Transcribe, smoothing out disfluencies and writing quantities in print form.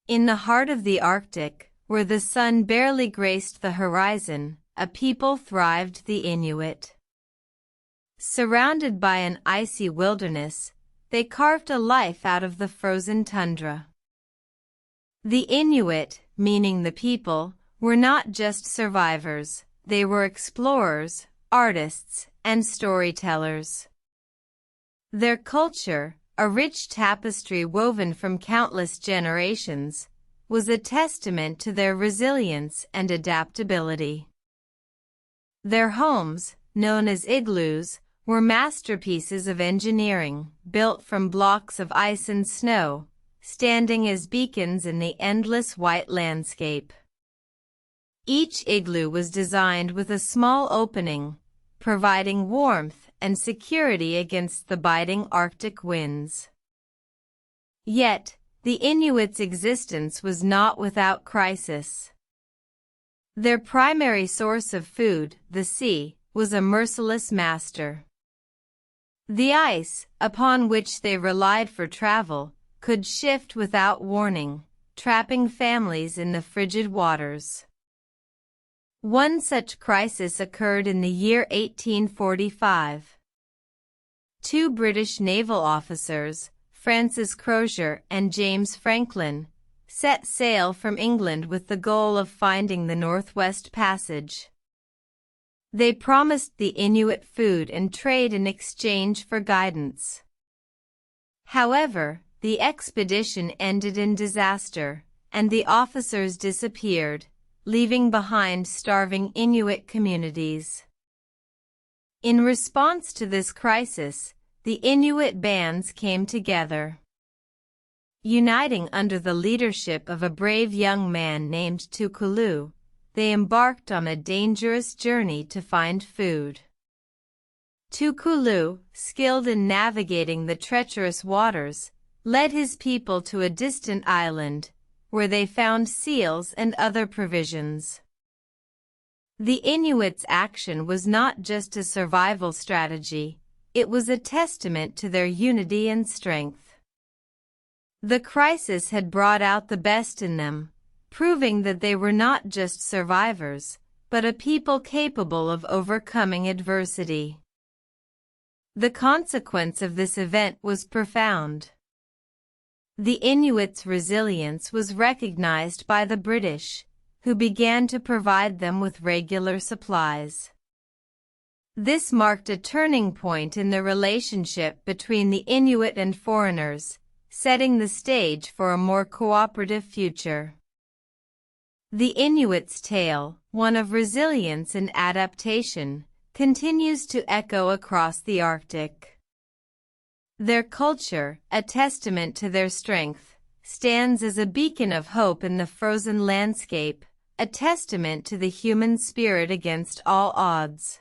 In the heart of the Arctic, where the sun barely graced the horizon, a people thrived, the Inuit. Surrounded by an icy wilderness, they carved a life out of the frozen tundra. The Inuit, meaning the people, were not just survivors, they were explorers, artists, and storytellers. Their culture, a rich tapestry woven from countless generations, was a testament to their resilience and adaptability. Their homes, known as igloos, were masterpieces of engineering, built from blocks of ice and snow, standing as beacons in the endless white landscape. Each igloo was designed with a small opening, providing warmth and security against the biting Arctic winds. Yet, the Inuits' existence was not without crisis. Their primary source of food, the sea, was a merciless master. The ice, upon which they relied for travel, could shift without warning, trapping families in the frigid waters. One such crisis occurred in the year 1845. Two British naval officers, Francis Crozier and James Franklin, set sail from England with the goal of finding the Northwest Passage. They promised the Inuit food and trade in exchange for guidance. However, the expedition ended in disaster, and the officers disappeared, leaving behind starving Inuit communities. In response to this crisis, the Inuit bands came together. Uniting under the leadership of a brave young man named Tukulu, they embarked on a dangerous journey to find food. Tukulu, skilled in navigating the treacherous waters, led his people to a distant island, where they found seals and other provisions. The Inuits' action was not just a survival strategy, it was a testament to their unity and strength. The crisis had brought out the best in them, proving that they were not just survivors, but a people capable of overcoming adversity. The consequence of this event was profound. The Inuits' resilience was recognized by the British, who began to provide them with regular supplies. This marked a turning point in the relationship between the Inuit and foreigners, setting the stage for a more cooperative future. The Inuits' tale, one of resilience and adaptation, continues to echo across the Arctic. Their culture, a testament to their strength, stands as a beacon of hope in the frozen landscape, a testament to the human spirit against all odds.